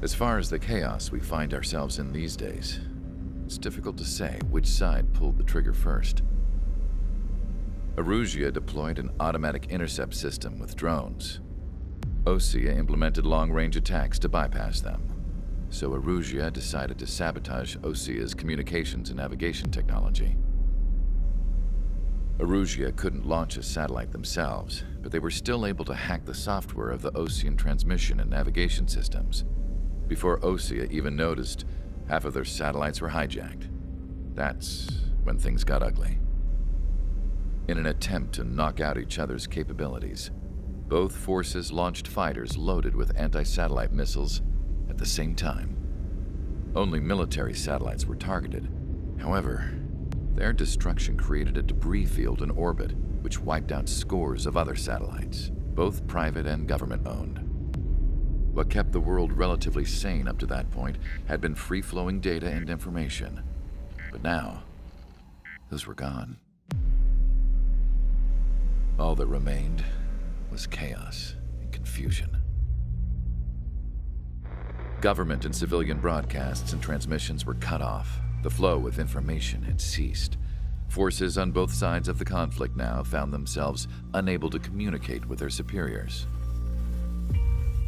As far as the chaos we find ourselves in these days, it's difficult to say which side pulled the trigger first. Erusia deployed an automatic intercept system with drones. Osea implemented long-range attacks to bypass them. So Erusia decided to sabotage Osea's communications and navigation technology. Erusia couldn't launch a satellite themselves, but they were still able to hack the software of the Osean transmission and navigation systems. Before Osea even noticed, half of their satellites were hijacked. That's when things got ugly. In an attempt to knock out each other's capabilities, both forces launched fighters loaded with anti-satellite missiles at the same time. Only military satellites were targeted. However, their destruction created a debris field in orbit, which wiped out scores of other satellites, both private and government-owned. What kept the world relatively sane up to that point had been free-flowing data and information. But now, those were gone. All that remained was chaos and confusion. Government and civilian broadcasts and transmissions were cut off. The flow of information had ceased. Forces on both sides of the conflict now found themselves unable to communicate with their superiors.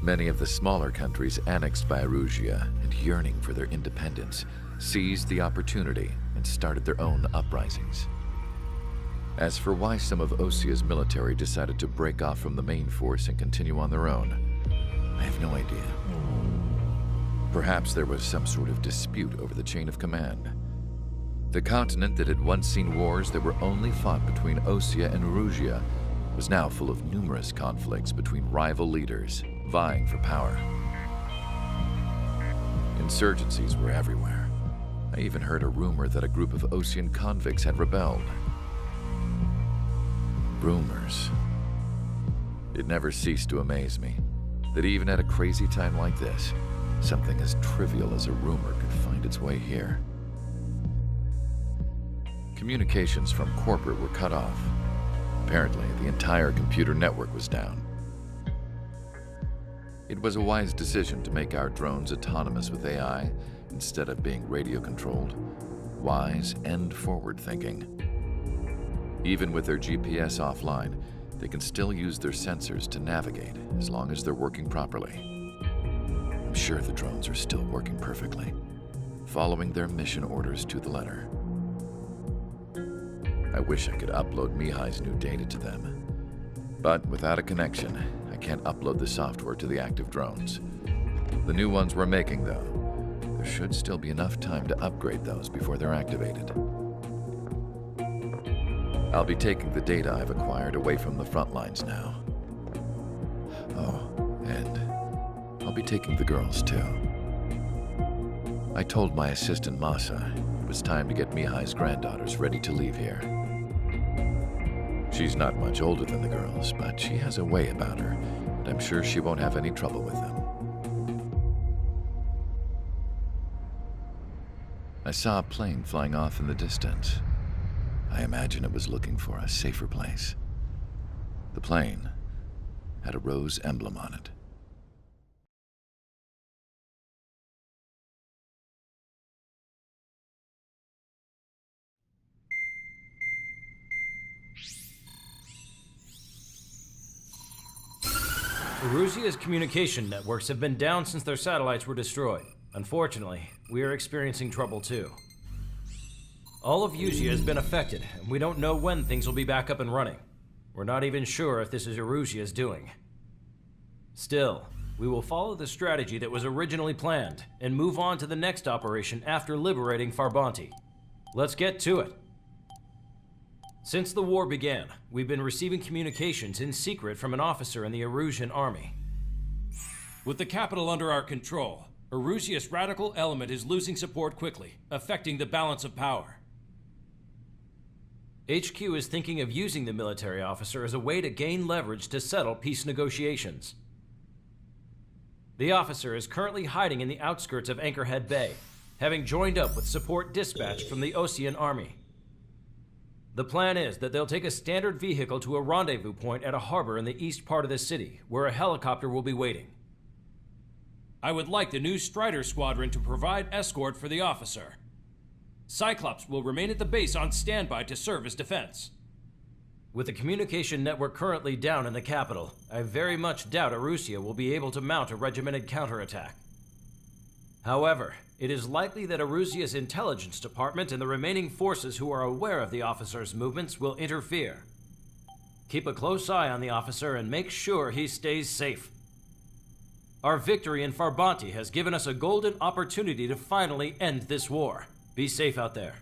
Many of the smaller countries annexed by Erusia and yearning for their independence seized the opportunity and started their own uprisings. As for why some of Osea's military decided to break off from the main force and continue on their own, I have no idea. Perhaps there was some sort of dispute over the chain of command. The continent that had once seen wars that were only fought between Osea and Erusia was now full of numerous conflicts between rival leaders vying for power. Insurgencies were everywhere. I even heard a rumor that a group of Osean convicts had rebelled. Rumors. It never ceased to amaze me that even at a crazy time like this, something as trivial as a rumor could find its way here. Communications from corporate were cut off. Apparently, the entire computer network was down. It was a wise decision to make our drones autonomous with AI instead of being radio-controlled. Wise and forward-thinking. Even with their GPS offline, they can still use their sensors to navigate as long as they're working properly. I'm sure the drones are still working perfectly, following their mission orders to the letter. I wish I could upload Mihai's new data to them. But without a connection, I can't upload the software to the active drones. The new ones we're making, though, there should still be enough time to upgrade those before they're activated. I'll be taking the data I've acquired away from the front lines now. Oh, and I'll be taking the girls, too. I told my assistant Masa it was time to get Mihai's granddaughters ready to leave here. She's not much older than the girls, but she has a way about her, and I'm sure she won't have any trouble with them. I saw a plane flying off in the distance. I imagine it was looking for a safer place. The plane had a rose emblem on it. Erusia's communication networks have been down since their satellites were destroyed. Unfortunately, we are experiencing trouble too. All of Erusia has been affected, and we don't know when things will be back up and running. We're not even sure if this is Erusia's doing. Still, we will follow the strategy that was originally planned and move on to the next operation after liberating Farbanti. Let's get to it. Since the war began, we've been receiving communications in secret from an officer in the Erusian army. With the capital under our control, Erusia's radical element is losing support quickly, affecting the balance of power. HQ is thinking of using the military officer as a way to gain leverage to settle peace negotiations. The officer is currently hiding in the outskirts of Anchorhead Bay, having joined up with support dispatched from the Osean army. The plan is that they'll take a standard vehicle to a rendezvous point at a harbor in the east part of the city, where a helicopter will be waiting. I would like the new Strider Squadron to provide escort for the officer. Cyclops will remain at the base on standby to serve as defense. With the communication network currently down in the capital, I very much doubt Arusea will be able to mount a regimented counterattack. However, it is likely that Arusea's intelligence department and the remaining forces who are aware of the officer's movements will interfere. Keep a close eye on the officer and make sure he stays safe. Our victory in Farbanti has given us a golden opportunity to finally end this war. Be safe out there.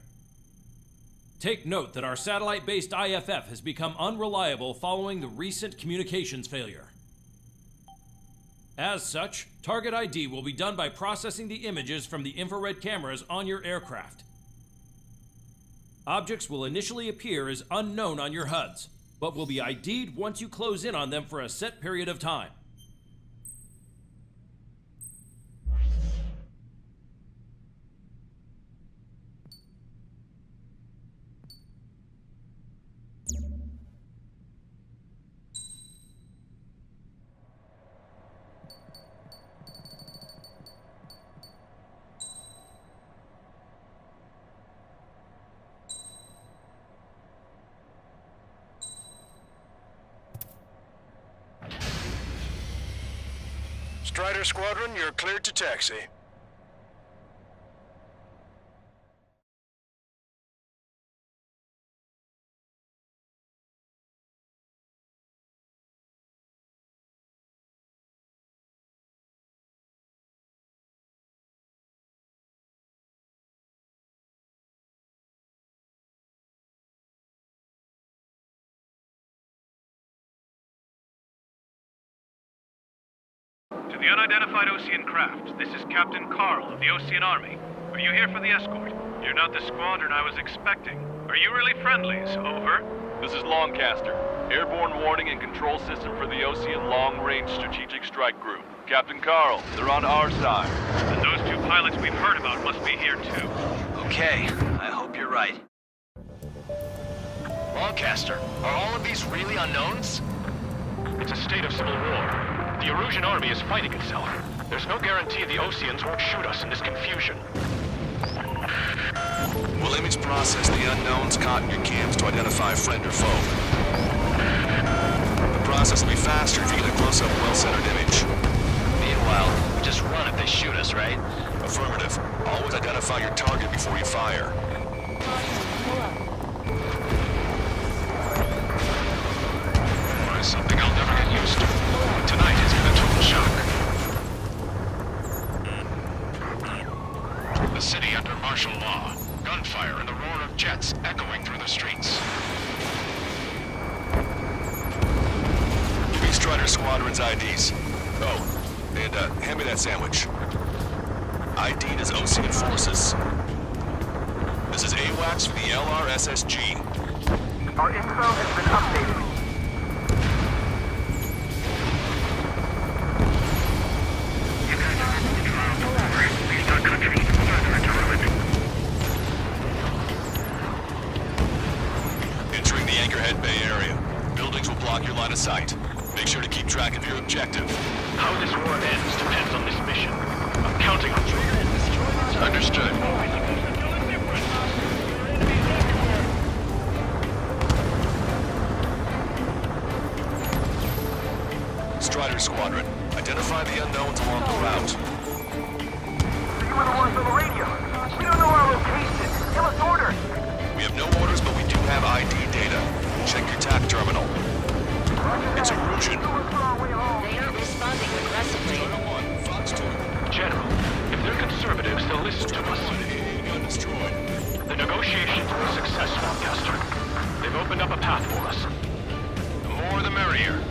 Take note that our satellite-based IFF has become unreliable following the recent communications failure. As such, target ID will be done by processing the images from the infrared cameras on your aircraft. Objects will initially appear as unknown on your HUDs, but will be ID'd once you close in on them for a set period of time. Strider Squadron, you're cleared to taxi. To the unidentified Osean craft, this is Captain Carl of the Osean Army. Are you here for the escort? You're not the squadron I was expecting. Are you really friendlies? Over. This is Longcaster. Airborne warning and control system for the Osean Long-Range Strategic Strike Group. Captain Carl, they're on our side. And those two pilots we've heard about must be here too. Okay, I hope you're right. Longcaster, are all of these really unknowns? It's a state of civil war. The Erusian army is fighting itself. There's no guarantee the Oseans won't shoot us in this confusion. We'll image process the unknowns caught in your cams to identify friend or foe. The process will be faster if you get a close-up, well-centered image. Meanwhile, we just run if they shoot us, right? Affirmative. Always identify your target before you fire. Something I'll never get used to. Tonight has been a total shock. The city under martial law. Gunfire and the roar of jets echoing through the streets. Give me Strider Squadron's IDs. Oh, and hand me that sandwich. ID'd as Osean forces. This is AWACS for the LRSSG. Our info has been updated. Entering the Anchorhead Bay area. Buildings will block your line of sight. Make sure to keep track of your objective. How this war ends depends on this mission. I'm counting on you. Understood. Strider Squadron, identify the unknowns along the route. You were the ones on the radio. We don't know our location. Give us orders. We have no orders, but we do have ID data. Check your TAC terminal. It's Erusian. They are responding aggressively. Fox 2. General, if they're conservatives, they'll listen to us. Gun destroyed. The negotiations were a success, Longcaster. They've opened up a path for us. The more the merrier.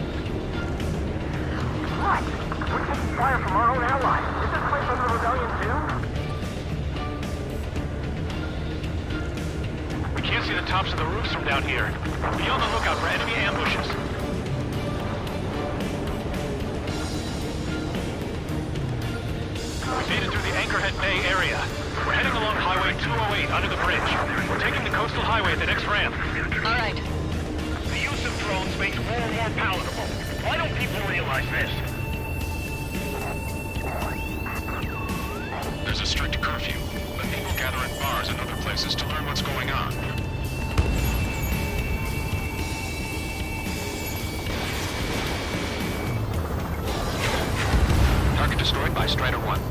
What? We're taking fire from our own allies. Is this place under the rebellion too? We can't see the tops of the roofs from down here. Be on the lookout for enemy ambushes. We made it through the Anchorhead Bay area. We're heading along Highway 208 under the bridge. We're taking the coastal highway at the next ramp. All right. The use of drones makes war more palatable. Why don't people realize this? There's a strict curfew, but people gather at bars and other places to learn what's going on. Target destroyed by Strider 1.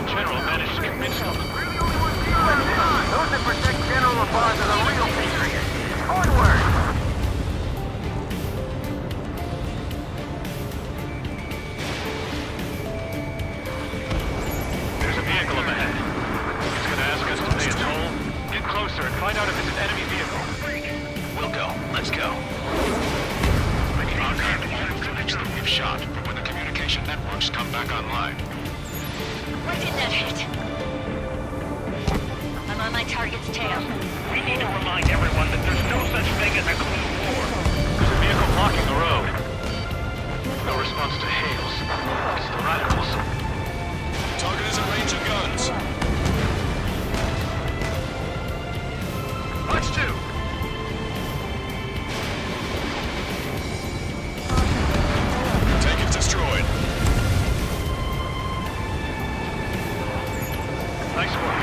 General managed to convince them. Those that protect General LaPaz are the real patriots. Onward! There's a vehicle up ahead. It's gonna ask us to pay a toll. Get closer and find out if it's an enemy vehicle. We'll go. Let's go. Our contact connects that we've shot, but when the communication networks come back online, Why did that hit? I'm on my target's tail. we need to remind everyone that there's no such thing as a clean war. There's a vehicle blocking the road. No response to hails. It's the radicals. Target is in range of guns. Watch two. Tank is destroyed. Nice work.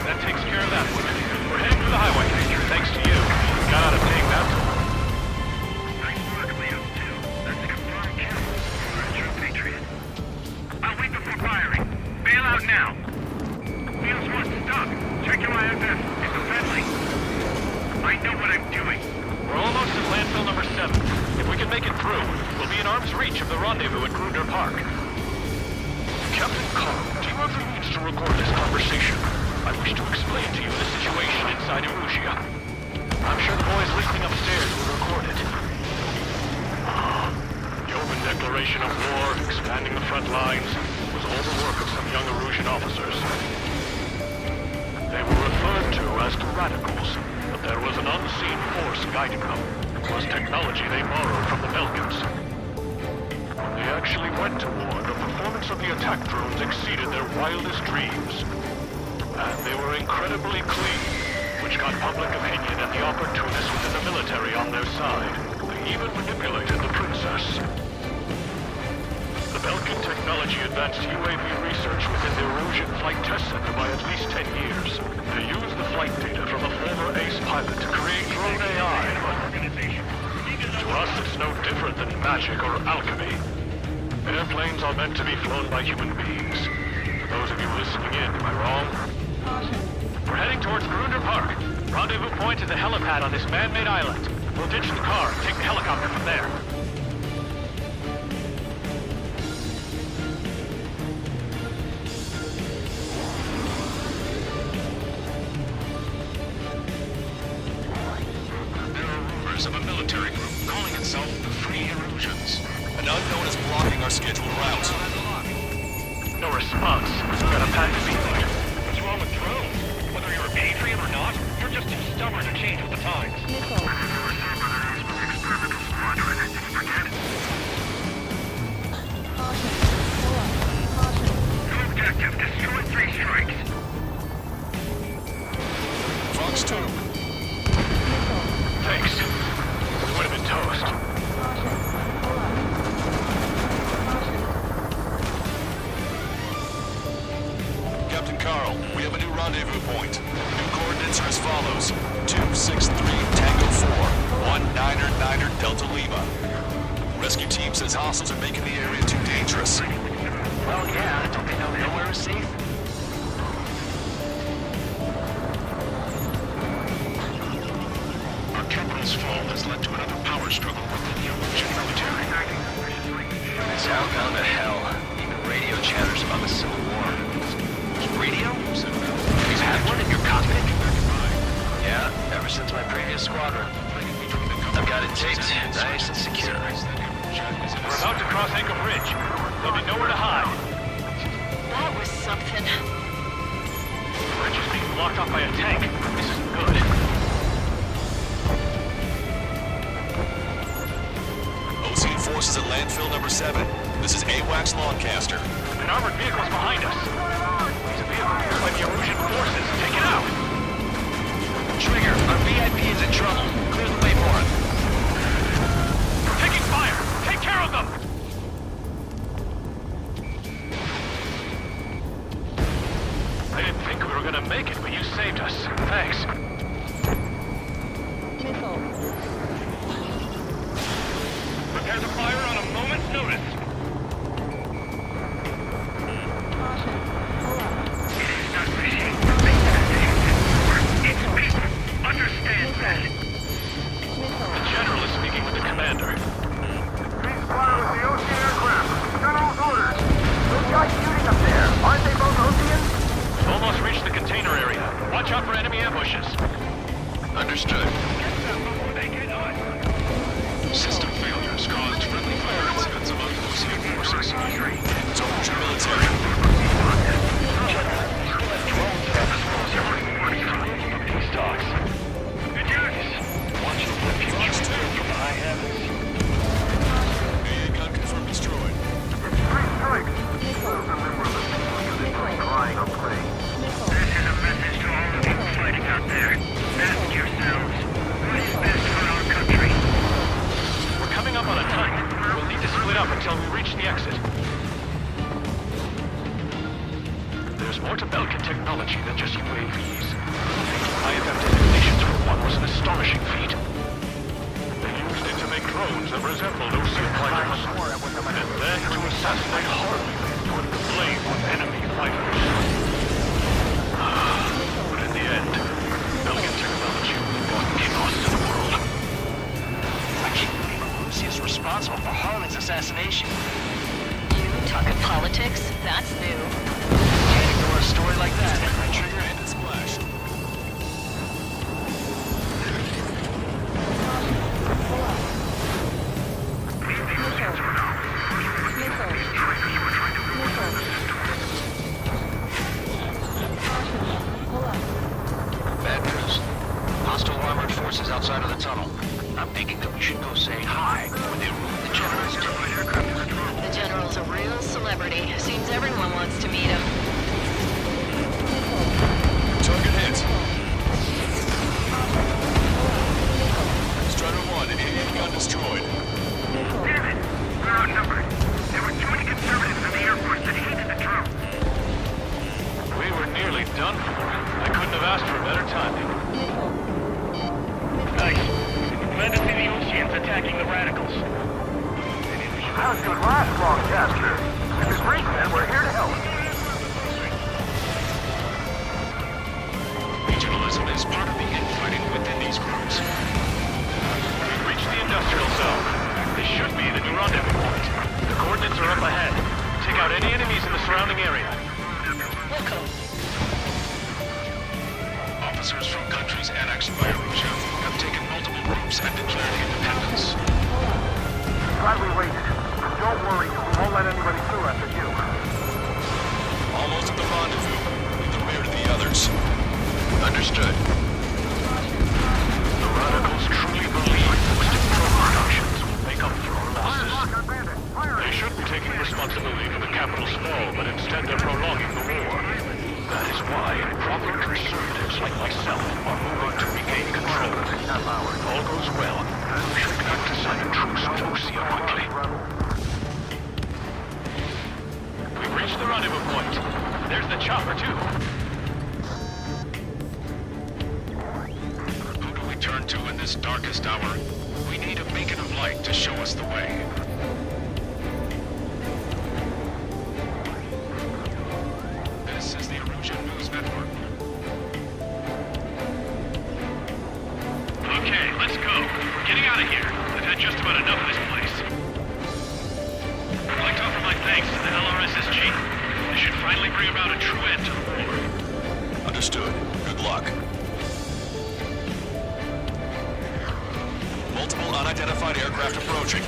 That takes care of that one. We're heading for the highway. Thanks to you. Got out of paying that toll. Nice work, Leo 2. That's a confirmed kill. You're a true patriot. I'll wait before firing. Bail out now. Wheels 1, stop. Check your IFF. It's a friendly. I know what I'm doing. We're almost at landfill number 7. If we can make it through, we'll be in arm's reach of the rendezvous at Grunder Park. Captain Carl, do you have the means to record this conversation? I wish to explain to you the situation inside Erusia. I'm sure the boys listening upstairs will record it. The open declaration of war, expanding the front lines, was all the work of some young Erusian officers. They were referred to as the radicals, but there was an unseen force guiding them. It was technology they borrowed from the Belgians. They actually went to war. The performance of the attack drones exceeded their wildest dreams. And they were incredibly clean, which got public opinion and the opportunists within the military on their side. They even manipulated the princess. The Belgian technology advanced UAV research within the Erusian Flight Test Center by at least 10 years. They used the flight data from a former ace pilot to create drone AI, but to us it's no different than magic or alchemy. Airplanes are meant to be flown by human beings. For those of you listening in, am I wrong? We're heading towards Grunder Park. Rendezvous point is the helipad on this man-made island. We'll ditch the car and take the helicopter from there. There are rumors of a military group calling itself the Free Erusians. An unknown is blocking our scheduled route. No response. Got a pack to beat. What's wrong with drones? Whether you're a patriot or not, you're just too stubborn to change with the times. New objective, destroy 3 strikes. Fox 2. Thanks. We would have been toast. Captain Carl, we have a new rendezvous point. New coordinates are as follows. 263 Tango 4, 19er Delta Lima. Rescue team says hostiles are making the area too dangerous. Well, yeah. Don't they know nowhere is safe? Our capital's fall has led to another power struggle within the Erusian military. It's all gone to hell. Even radio chatters about the Civil War. Radio? You had one in your cockpit? Yeah, ever since my previous squadron. I've got it taped, nice and secure. We're about to cross Anchor Bridge. There'll be nowhere to hide. That was something. The bridge is being blocked off by a tank. This isn't good. Ocean forces at landfill number 7. This is AWACS Lawncaster. An armored vehicle's behind us. It's a vehicle used by the Erusian forces. Take it out. Trigger, our VA technology than just UAVs. IFF designations for one was an astonishing feat. They used it to make drones that resembled Ocean fighters, and then to assassinate Harley for the blame on enemy fighters. But in the end, Belgian technology brought chaos to the world. I can't believe Russia is responsible for Harlan's assassination. You talking politics? That's new. Can't ignore a story like that. Right trigger and it's splashed. Bad news. Hostile armored forces outside of the tunnel. I'm thinking that we should go say hi when they remove the general's tail. The general's a real celebrity. Seems everyone wants to meet him. Target hit. Strider 1, idiot gun destroyed. Damn it! We're outnumbered. There were too many conservatives in the Air Force that hated the drone. We were nearly done for. I couldn't have asked for better timing. Nice. Glad to see the Oceans attacking the radicals. That was good last, long Caster. If it's great, man, we're here to help. Regionalism is part of the infighting within these groups. We've reached the industrial zone. This should be the new rendezvous point. The coordinates are up ahead. Take out any enemies in the surrounding area. Wilco. Officers from countries annexed by Arusha have taken multiple groups and declared independence. Glad we waited. Don't worry, we won't let anybody through after you. Almost at the rendezvous. Leave the rear to the others. Understood. The radicals truly believe boosting drone productions will make up for our losses. They should be taking responsibility for the capital's fall, but instead they're prolonging the war. That is why proper conservatives like myself are moving to regain control. If all goes well, we should act to sign a truce with Osia quickly. We've reached the rendezvous point. There's the chopper, too. Who do we turn to in this darkest hour? We need a beacon of light to show us the way. This is the Arusha News Network. Okay, let's go. We're getting out of here. I've had just about enough of this place. I'd like to offer my thanks to the LRSSG. This should finally bring about a true end to the war. Understood. Good luck. Multiple unidentified aircraft approaching.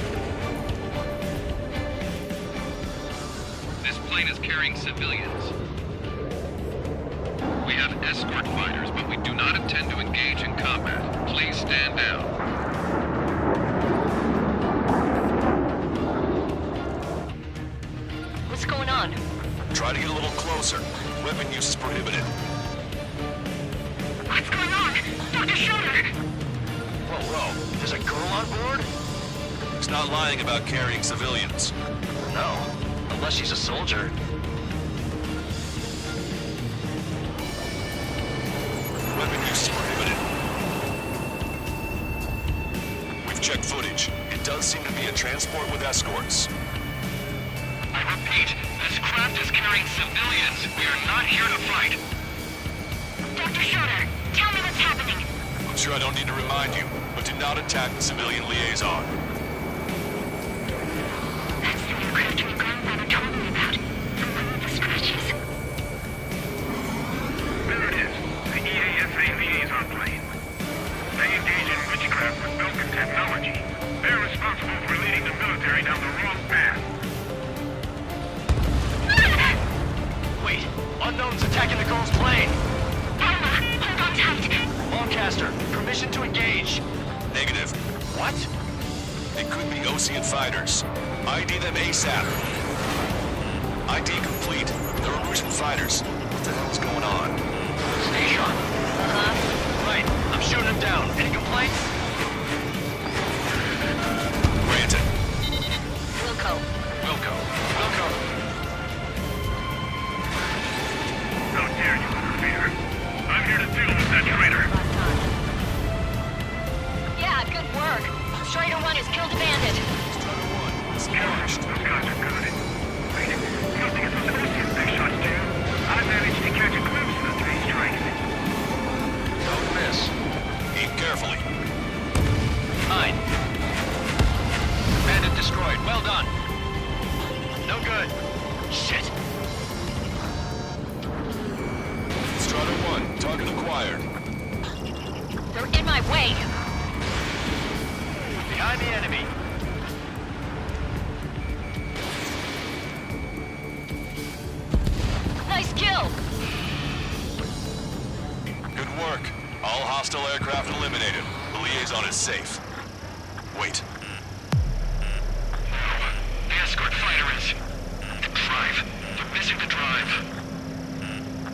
This plane is carrying civilians. We have escort fighters, but we do not intend to engage in combat. Please stand down. What's going on? Try to get a little closer. Weapon use is prohibited. What's going on? Dr. Schroeder! Whoa. There's a girl on board? He's not lying about carrying civilians. No. Unless she's a soldier. Weapon use is prohibited. We've checked footage. It does seem to be a transport with escorts. I repeat, this craft is carrying civilians. We are not here to fight. Dr. Schroeder, tell me what's happening. I'm sure I don't need to remind you, but do not attack the civilian liaison. That's the new craft your grandfather told me about. From one of the scratches. There it is. The EASA liaison plane. They engage in witchcraft with Belgian technology. They're responsible for leading the military down the wrong path. Wait. Unknown's attacking the girl's plane. Alma, hold on tight. Lancaster, permission to engage. Negative. What? It could be Ocean fighters. ID them ASAP. ID complete. They're Russian fighters. What the hell's going on? Station. Right. I'm shooting him down. Any complaints? Granted. Wilco. Wilco. How dare you interfere? Good work. Strider 1 has killed a bandit. Strider 1, it's launched. Those guys are good. Wait, you don't think it was Ocean they shot down? I managed to catch a glimpse of the 3 strikes. Don't miss. Aim carefully. Fine. Bandit destroyed. Well done. No good. Shit. Strider 1, target acquired. They're in my way. Behind the enemy. Nice kill. Good work. All hostile aircraft eliminated. The liaison is safe. Wait. The escort fighter is... The drive. They're missing the drive.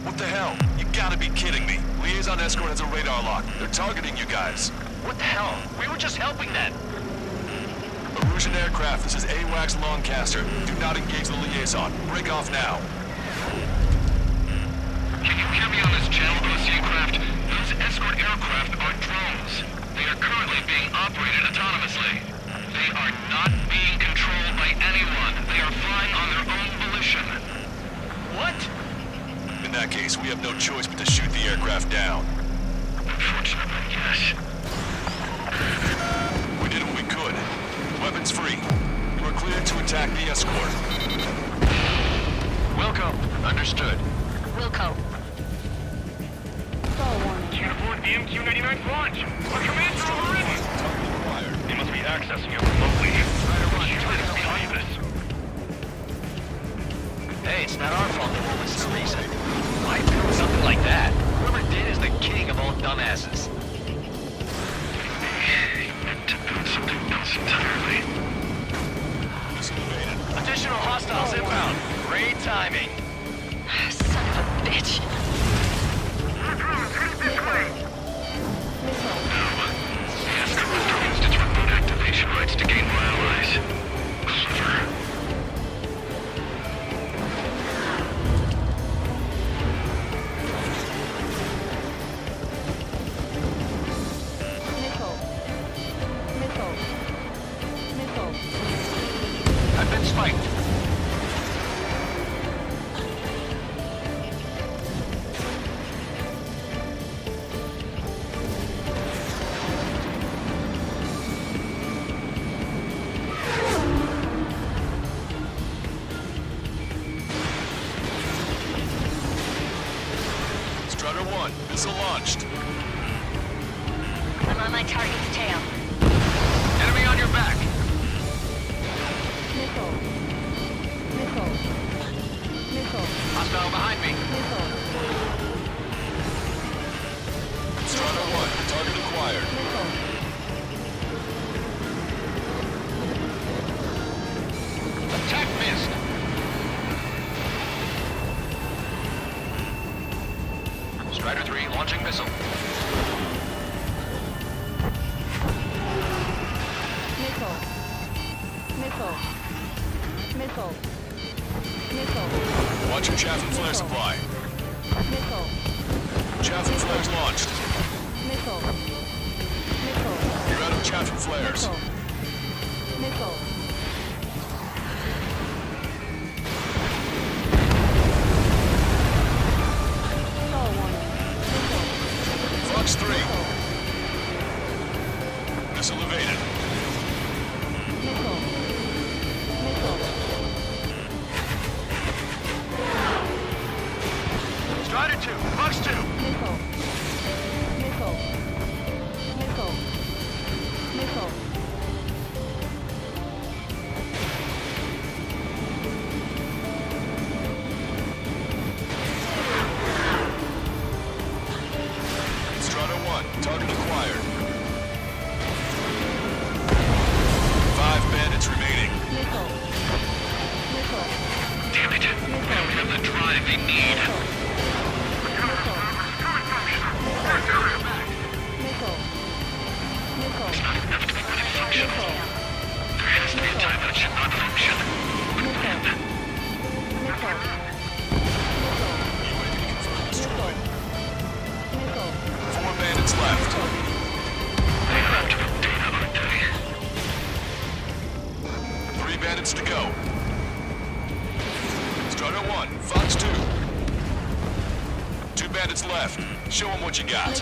What the hell? You gotta be kidding me. Liaison escort has a radar lock. They're targeting you guys. What the hell? We were just helping them. Erusian aircraft, this is AWACS Lancaster. Do not engage the liaison. Break off now. Can you hear me on this channel, Ocean craft? Those escort aircraft are drones. They are currently being operated autonomously. They are not being controlled by anyone. They are flying on their own volition. What? In that case, we have no choice but to shoot the aircraft down. Unfortunately, yes. We did what we could. Weapons free. You are cleared to attack the escort. Wilco. Understood. Wilco. Can't afford the MQ-99's launch. Our commands are overridden. Target acquired. They must be accessing it remotely. Humans behind this. Hey, it's not our fault that all this is reason. Why do something like that? Whoever did is the king of all dumbasses. To build something else entirely. Missile evaded. Additional hostiles inbound. Great timing. Son of a bitch. The escort withdrew its remote activation rights to gain more allies. Clever. I've been spiked. Strider 1, missile launched. I'm on my target's tail. Enemy on your back. Hostile behind me. Strider 1, target acquired. Attack missed. Strider 3 launching missile. Watch your chaff and flare supply. Chaff and flares launched. You're out of chaff and flares. Fox 3. Missile evaded. Strider 2, Fox 2. Strider 1, target acquired. 5 bandits remaining. Damn it. They don't have the drive they need. It's not enough to be fully functional. There has to be a time that it should not function. But when? Destroyed. 4 bandits left. They have to put data on left. Show them what you got.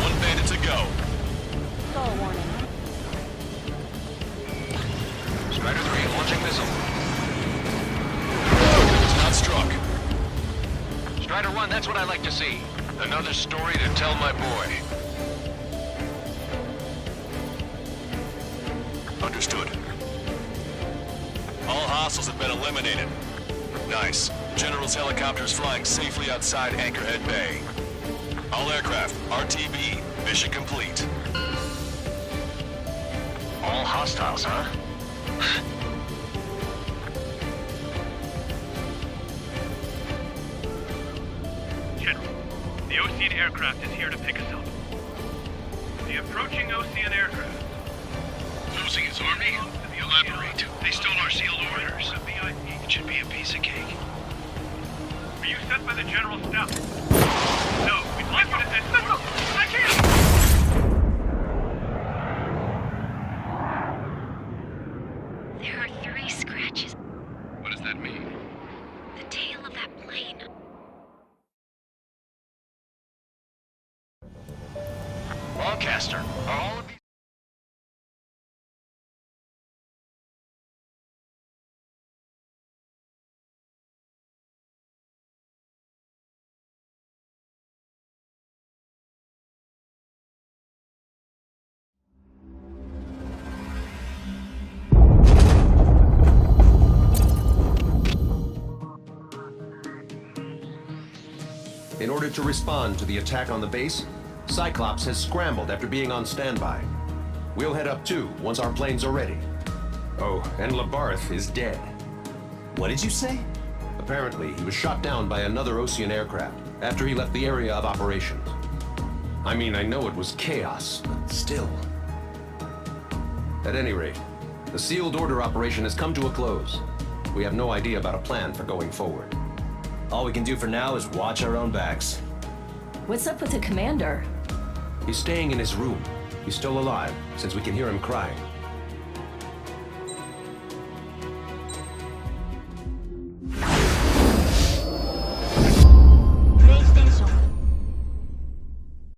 One bandit to go. Strider 3, launching missile. It's not struck. Strider 1, that's what I like to see. Another story to tell my boy. Understood. All hostiles have been eliminated. Nice. General's helicopter is flying safely outside Anchorhead Bay. All aircraft, RTB, mission complete. All hostiles, huh? General, the Ocean aircraft is here to pick us up. The approaching Ocean aircraft. Losing his army? Elaborate. They stole our sealed orders. It should be a piece of cake. Were you sent by the General's staff? No, we'd like you to send someone. I can't! There are 3 scratches. What does that mean? The tail of that plane. Lancaster, are all of these... In order to respond to the attack on the base, Cyclops has scrambled after being on standby. We'll head up too, once our planes are ready. Oh, and Labarth is dead. What did you say? Apparently, he was shot down by another Ocean aircraft after he left the area of operations. I mean, I know it was chaos, but still. At any rate, the sealed order operation has come to a close. We have no idea about a plan for going forward. All we can do for now is watch our own backs. What's up with the commander? He's staying in his room. He's still alive, since we can hear him crying.